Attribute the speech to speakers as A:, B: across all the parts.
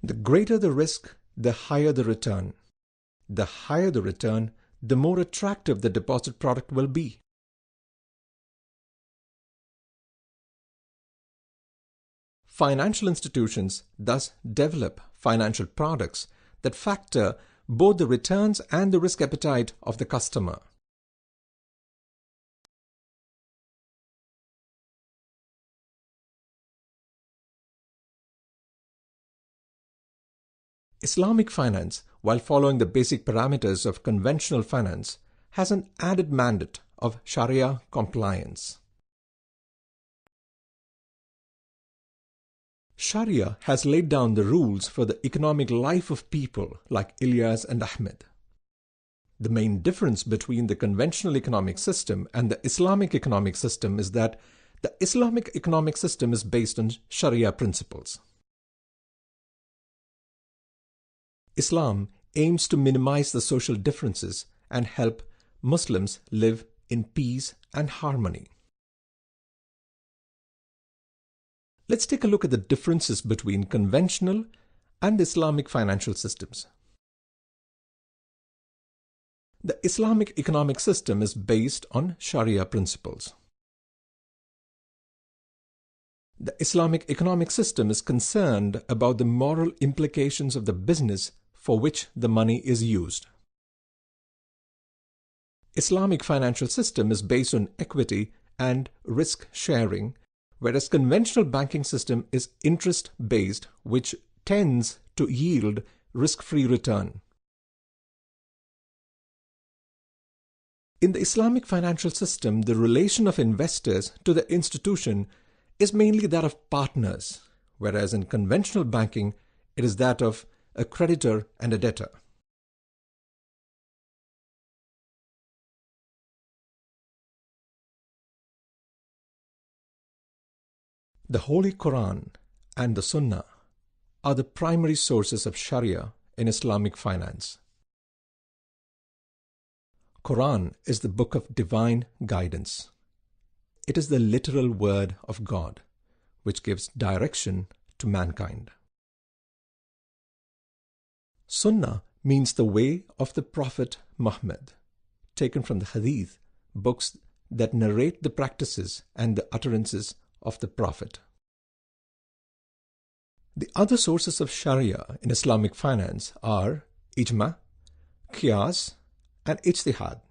A: The greater the risk, the higher the return. The higher the return, the more attractive the deposit product will be. Financial institutions thus develop financial products that factor both the returns and the risk appetite of the customer. Islamic finance, while following the basic parameters of conventional finance, has an added mandate of Sharia compliance. Sharia has laid down the rules for the economic life of people like Ilyas and Ahmed. The main difference between the conventional economic system and the Islamic economic system is that the Islamic economic system is based on Sharia principles. Islam aims to minimize the social differences and help Muslims live in peace and harmony. Let's take a look at the differences between conventional and Islamic financial systems. The Islamic economic system is based on Sharia principles. The Islamic economic system is concerned about the moral implications of the business for which the money is used. Islamic financial system is based on equity and risk sharing, whereas conventional banking system is interest-based, which tends to yield risk-free return. In the Islamic financial system, the relation of investors to the institution is mainly that of partners, whereas in conventional banking, it is that of a creditor and a debtor. The Holy Quran and the Sunnah are the primary sources of Sharia in Islamic finance. Quran is the book of divine guidance. It is the literal word of God, which gives direction to mankind. Sunnah means the way of the Prophet Muhammad, taken from the Hadith, books that narrate the practices and the utterances of the Prophet. The other sources of Sharia in Islamic finance are Ijma, Qiyas, and Ijtihad.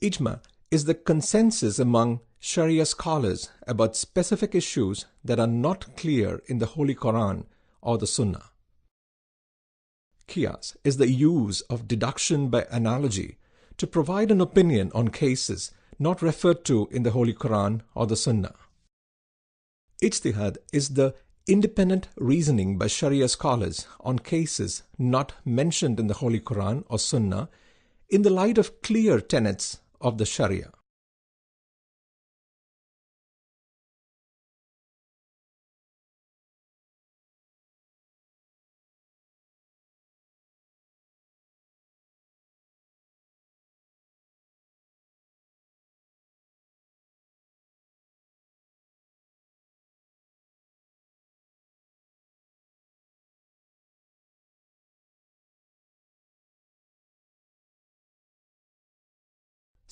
A: Ijma is the consensus among Sharia scholars about specific issues that are not clear in the Holy Quran or the Sunnah. Qiyas is the use of deduction by analogy to provide an opinion on cases not referred to in the Holy Quran or the Sunnah. Ijtihad is the independent reasoning by Sharia scholars on cases not mentioned in the Holy Quran or Sunnah in the light of clear tenets of the Sharia.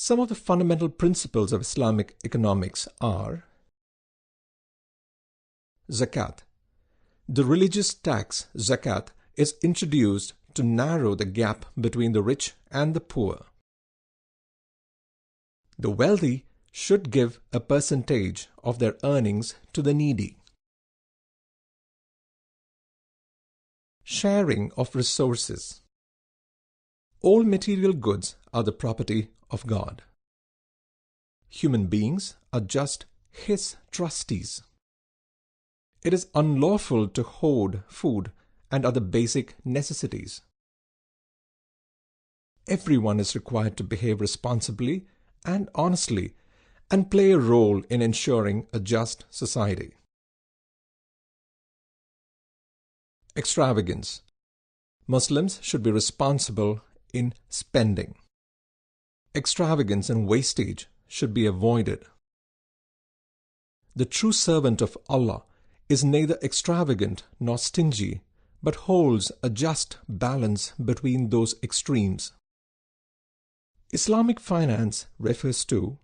A: Some of the fundamental principles of Islamic economics are: Zakat. The religious tax Zakat is introduced to narrow the gap between the rich and the poor. The wealthy should give a percentage of their earnings to the needy. Sharing of resources. All material goods are the property of God. Human beings are just His trustees. It is unlawful to hoard food and other basic necessities. Everyone is required to behave responsibly and honestly and play a role in ensuring a just society. Extravagance. Muslims should be responsible in spending. Extravagance and wastage should be avoided. The true servant of Allah is neither extravagant nor stingy, but holds a just balance between those extremes. Islamic finance refers to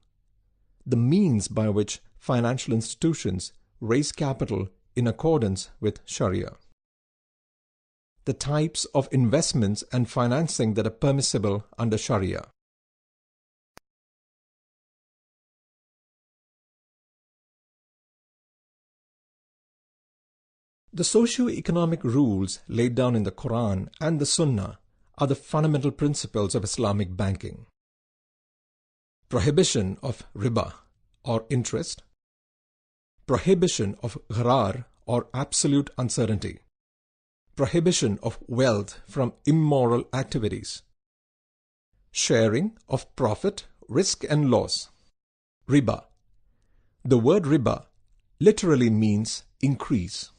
A: the means by which financial institutions raise capital in accordance with Sharia, the types of investments and financing that are permissible under Sharia, the socio-economic rules laid down in the Quran and the Sunnah are the fundamental principles of Islamic banking. Prohibition of riba or interest, prohibition of gharar or absolute uncertainty, prohibition of wealth from immoral activities, sharing of profit, risk and loss. Riba. The word riba literally means increase.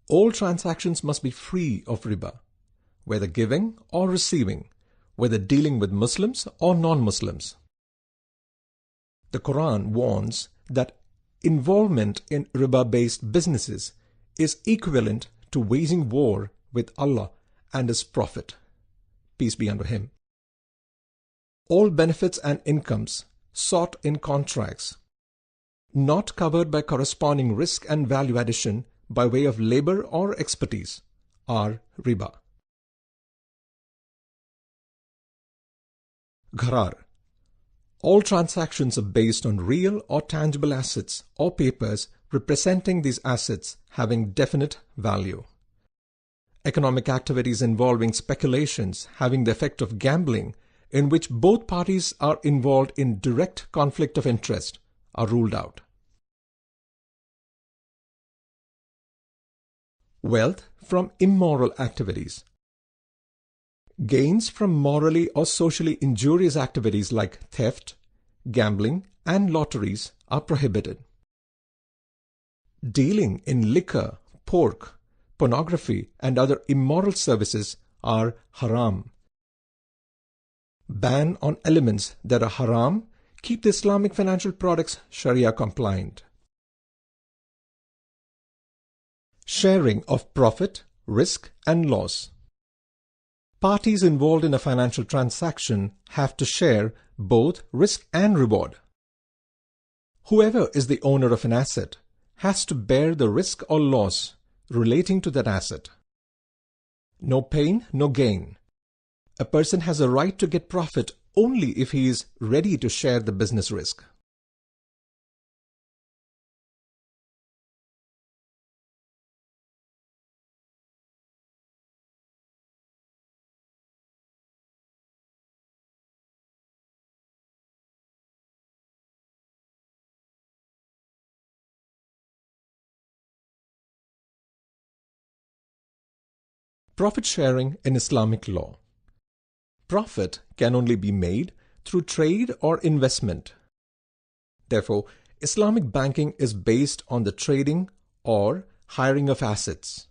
A: All transactions must be free of riba, whether giving or receiving, whether dealing with Muslims or non-Muslims. The Quran warns that involvement in riba-based businesses is equivalent to waging war with Allah and His Prophet, peace be unto him. All benefits and incomes sought in contracts, not covered by corresponding risk and value addition by way of labor or expertise, are riba. Gharar. All transactions are based on real or tangible assets or papers representing these assets having definite value. Economic activities involving speculations having the effect of gambling in which both parties are involved in direct conflict of interest are ruled out. Wealth from immoral activities. Gains from morally or socially injurious activities like theft, gambling, and lotteries are prohibited. Dealing in liquor, pork, pornography, and other immoral services are haram. Ban on elements that are haram keep the Islamic financial products Sharia compliant. Sharing of profit, risk, and loss. Parties involved in a financial transaction have to share both risk and reward. Whoever is the owner of an asset has to bear the risk or loss relating to that asset. No pain, no gain. A person has a right to get profit only if he is ready to share the business risk. Profit sharing in Islamic law. Profit can only be made through trade or investment. Therefore, Islamic banking is based on the trading or hiring of assets.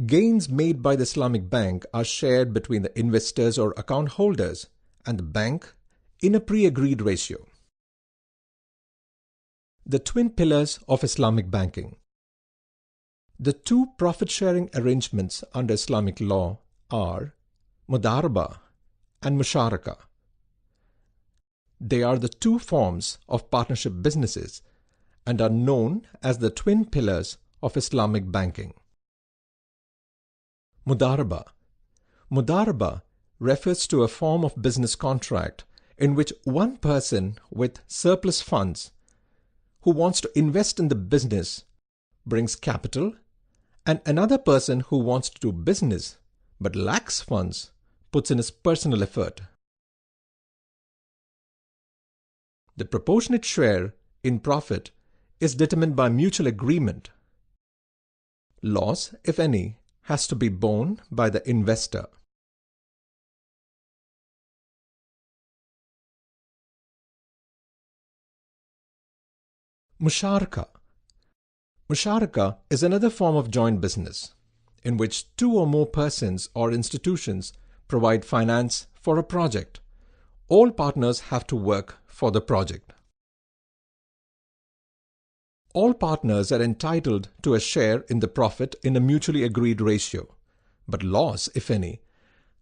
A: Gains made by the Islamic bank are shared between the investors or account holders and the bank in a pre-agreed ratio. The twin pillars of Islamic banking. The two profit-sharing arrangements under Islamic law are mudaraba and musharaka. They are the two forms of partnership businesses and are known as the twin pillars of Islamic banking. Mudaraba. Mudaraba refers to a form of business contract in which one person with surplus funds who wants to invest in the business brings capital, and another person who wants to do business but lacks funds puts in his personal effort. The proportionate share in profit is determined by mutual agreement. Loss, if any, has to be borne by the investor. Musharaka. Musharaka is another form of joint business, in which two or more persons or institutions provide finance for a project. All partners have to work for the project. All partners are entitled to a share in the profit in a mutually agreed ratio, but loss, if any,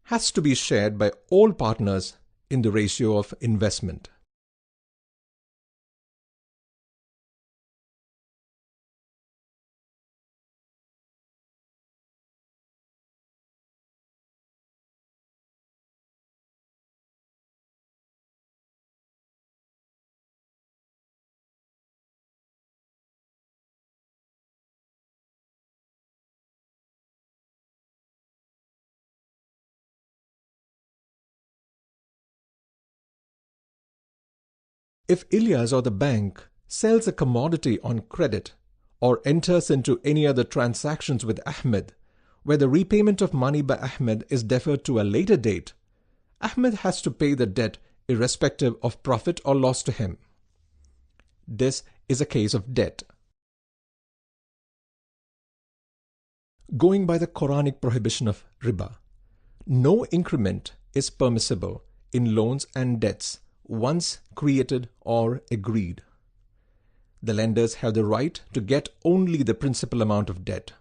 A: has to be shared by all partners in the ratio of investment. If Ilyas or the bank sells a commodity on credit or enters into any other transactions with Ahmed, where the repayment of money by Ahmed is deferred to a later date, Ahmed has to pay the debt irrespective of profit or loss to him. This is a case of debt. Going by the Quranic prohibition of riba, no increment is permissible in loans and debts once created or agreed. The lenders have the right to get only the principal amount of debt.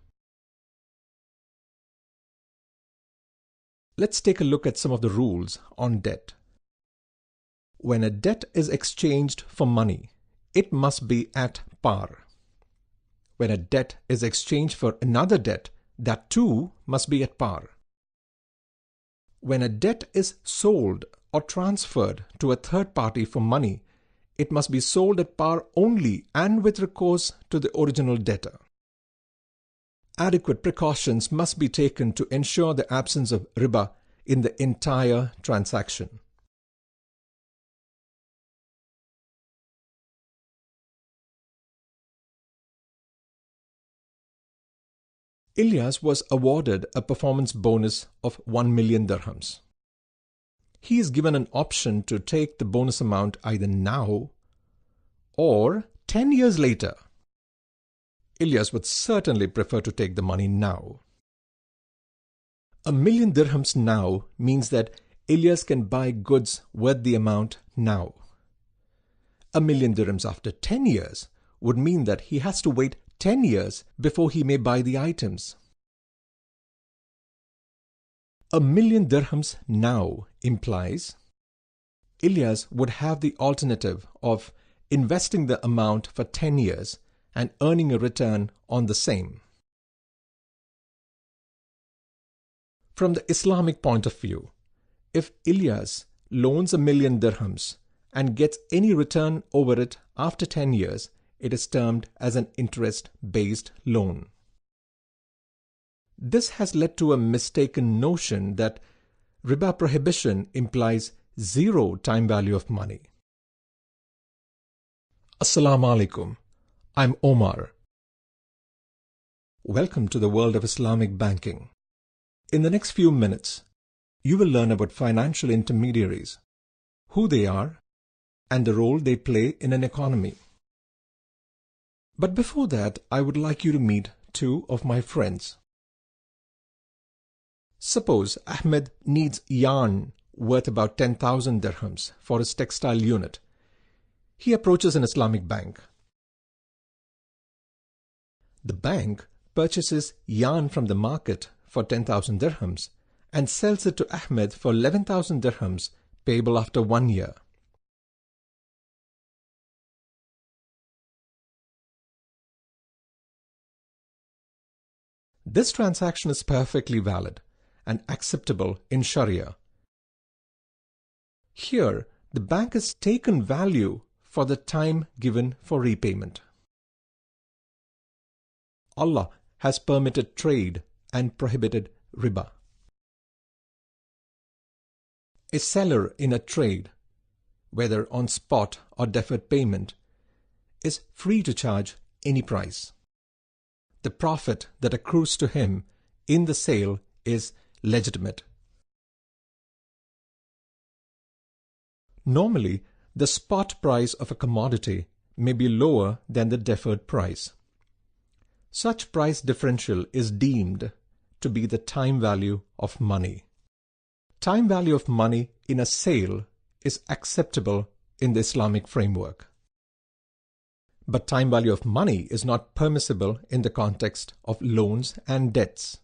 A: Let's take a look at some of the rules on debt. When a debt is exchanged for money, it must be at par. When a debt is exchanged for another debt, that too must be at par. When a debt is sold or transferred to a third party for money, it must be sold at par only and with recourse to the original debtor. Adequate precautions must be taken to ensure the absence of riba in the entire transaction. Ilyas was awarded a performance bonus of 1 million dirhams. He is given an option to take the bonus amount either now or 10 years later. Ilyas would certainly prefer to take the money now. 1 million dirhams now means that Ilyas can buy goods worth the amount now. 1 million dirhams after 10 years would mean that he has to wait 10 years before he may buy the items. 1 million dirhams now implies Ilyas would have the alternative of investing the amount for 10 years and earning a return on the same. From the Islamic point of view, if Ilyas loans 1 million dirhams and gets any return over it after 10 years, it is termed as an interest-based loan. This has led to a mistaken notion that riba prohibition implies zero time value of money. Assalamu alaikum. I'm Omar. Welcome to the world of Islamic banking. In the next few minutes, you will learn about financial intermediaries, who they are, and the role they play in an economy. But before that, I would like you to meet two of my friends. Suppose Ahmed needs yarn worth about 10,000 dirhams for his textile unit. He approaches an Islamic bank. The bank purchases yarn from the market for 10,000 dirhams and sells it to Ahmed for 11,000 dirhams payable after 1 year. This transaction is perfectly valid and acceptable in Sharia. Here, the bank has taken value for the time given for repayment. Allah has permitted trade and prohibited riba. A seller in a trade, whether on spot or deferred payment, is free to charge any price. The profit that accrues to him in the sale is legitimate. Normally, the spot price of a commodity may be lower than the deferred price. Such price differential is deemed to be the time value of money. Time value of money in a sale is acceptable in the Islamic framework. But time value of money is not permissible in the context of loans and debts.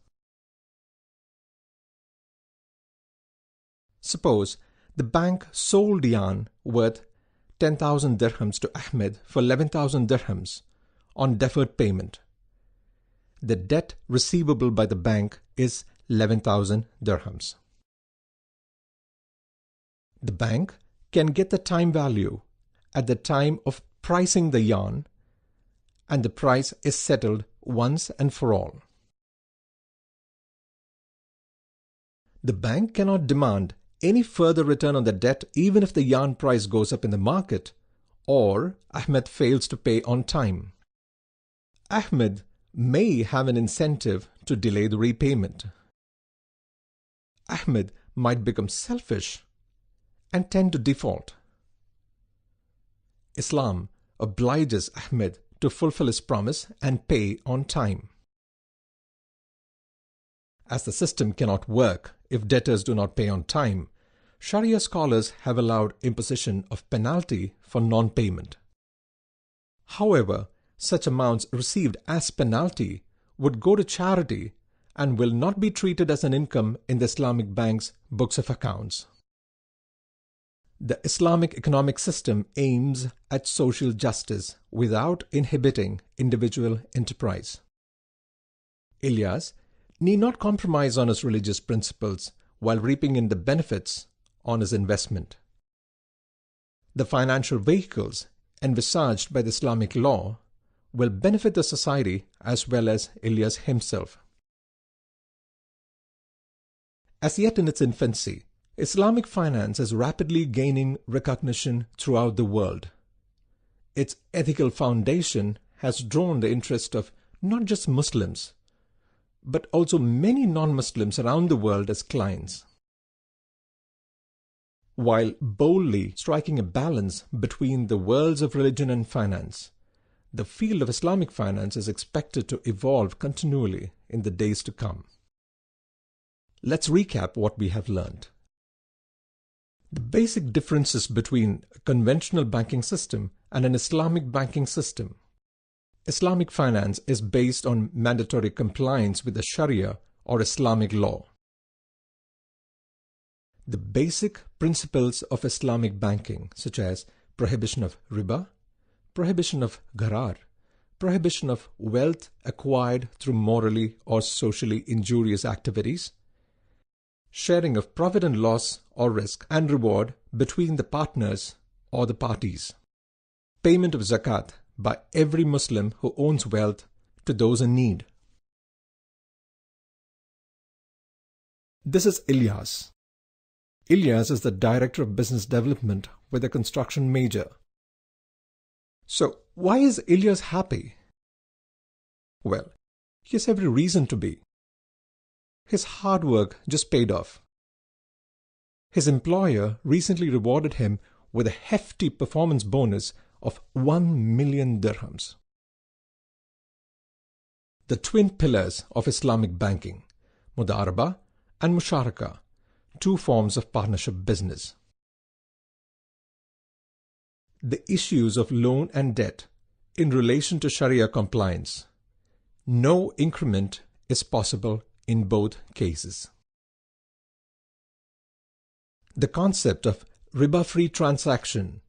A: Suppose the bank sold yarn worth 10,000 dirhams to Ahmed for 11,000 dirhams on deferred payment. The debt receivable by the bank is 11,000 dirhams. The bank can get the time value at the time of pricing the yarn, and the price is settled once and for all. The bank cannot demand any further return on the debt even if the yarn price goes up in the market or Ahmed fails to pay on time. Ahmed may have an incentive to delay the repayment. Ahmed might become selfish and tend to default. Islam obliges Ahmed to fulfill his promise and pay on time. As the system cannot work if debtors do not pay on time, Sharia scholars have allowed imposition of penalty for non-payment. However, such amounts received as penalty would go to charity and will not be treated as an income in the Islamic bank's books of accounts. The Islamic economic system aims at social justice without inhibiting individual enterprise. Ilyas need not compromise on his religious principles while reaping in the benefits on his investment. The financial vehicles envisaged by the Islamic law will benefit the society as well as Ilyas himself. As yet in its infancy, Islamic finance is rapidly gaining recognition throughout the world. Its ethical foundation has drawn the interest of not just Muslims, but also many non-Muslims around the world as clients. While boldly striking a balance between the worlds of religion and finance, the field of Islamic finance is expected to evolve continually in the days to come. Let's recap what we have learned. The basic differences between a conventional banking system and an Islamic banking system. Islamic finance is based on mandatory compliance with the Sharia or Islamic law. The basic principles of Islamic banking, such as prohibition of riba, prohibition of gharar, prohibition of wealth acquired through morally or socially injurious activities, sharing of profit and loss or risk and reward between the partners or the parties, payment of zakat by every Muslim who owns wealth to those in need. This is Ilyas. Ilyas is the Director of Business Development with a construction major. So, why is Ilyas happy? Well, he has every reason to be. His hard work just paid off. His employer recently rewarded him with a hefty performance bonus of 1 million dirhams. The twin pillars of Islamic banking, Mudaraba and Musharaka, two forms of partnership business. The issues of loan and debt in relation to Sharia compliance. No increment is possible in both cases. The concept of riba-free transaction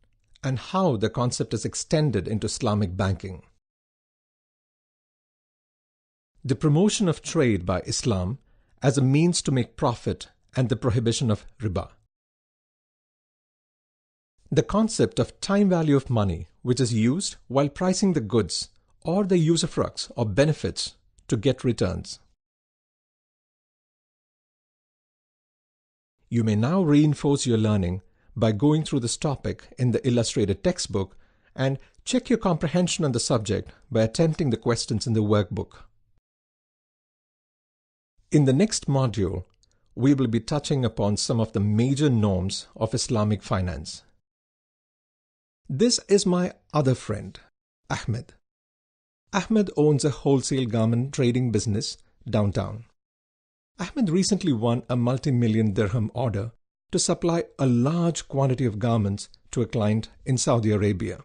A: and how the concept is extended into Islamic banking. The promotion of trade by Islam as a means to make profit and the prohibition of riba. The concept of time value of money, which is used while pricing the goods or the usufructs or benefits to get returns. You may now reinforce your learning by going through this topic in the illustrated textbook and check your comprehension on the subject by attempting the questions in the workbook. In the next module, we will be touching upon some of the major norms of Islamic finance. This is my other friend, Ahmed. Ahmed owns a wholesale garment trading business downtown. Ahmed recently won a multi-million dirham order to supply a large quantity of garments to a client in Saudi Arabia.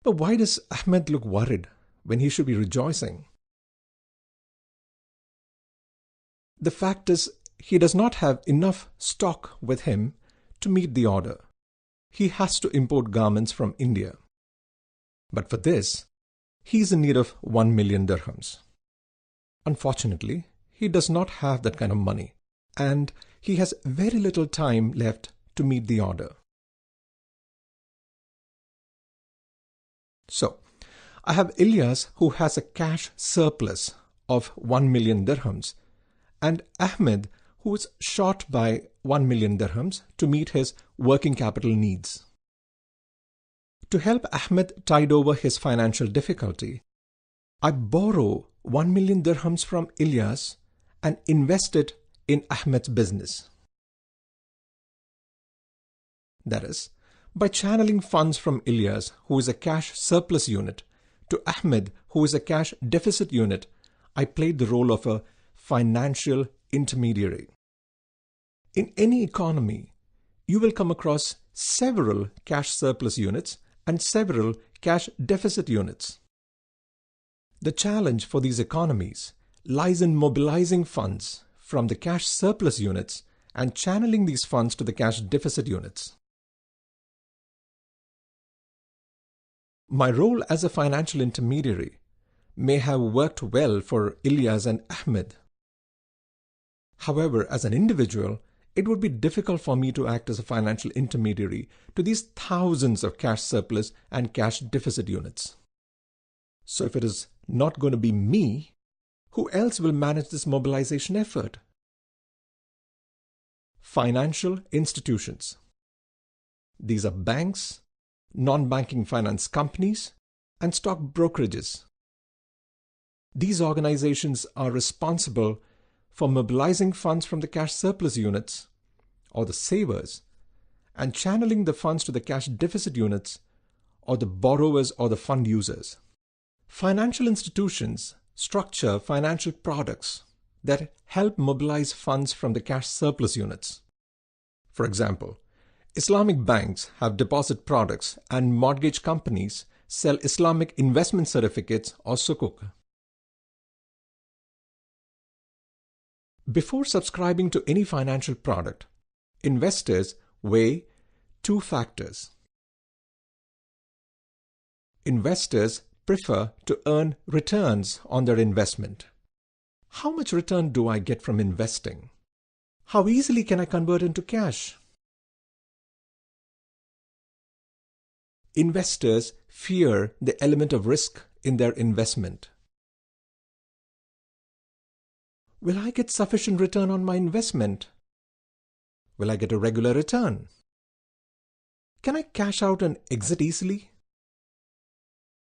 A: But why does Ahmed look worried when he should be rejoicing? The fact is, he does not have enough stock with him to meet the order. He has to import garments from India. But for this, he is in need of 1 million dirhams. Unfortunately, he does not have that kind of money, and he has very little time left to meet the order. So, I have Ilyas who has a cash surplus of 1 million dirhams, and Ahmed who is short by 1 million dirhams to meet his working capital needs. To help Ahmed tide over his financial difficulty, I borrow 1 million dirhams from Ilyas and invest it in Ahmed's business. That is, by channeling funds from Ilyas, who is a cash surplus unit, to Ahmed, who is a cash deficit unit, I played the role of a financial intermediary. In any economy, you will come across several cash surplus units and several cash deficit units. The challenge for these economies lies in mobilizing funds from the cash surplus units and channeling these funds to the cash deficit units. My role as a financial intermediary may have worked well for Ilyas and Ahmed. However, as an individual, it would be difficult for me to act as a financial intermediary to these thousands of cash surplus and cash deficit units. So if it is not going to be me, who else will manage this mobilization effort? Financial institutions. These are banks, non-banking finance companies, and stock brokerages. These organizations are responsible for mobilizing funds from the cash surplus units, or the savers, and channeling the funds to the cash deficit units, or the borrowers or the fund users. Financial institutions structure financial products that help mobilize funds from the cash surplus units. For example, Islamic banks have deposit products and mortgage companies sell Islamic investment certificates or sukuk. Before subscribing to any financial product, investors weigh two factors. Investors prefer to earn returns on their investment. How much return do I get from investing? How easily can I convert into cash? Investors fear the element of risk in their investment. Will I get sufficient return on my investment? Will I get a regular return? Can I cash out and exit easily?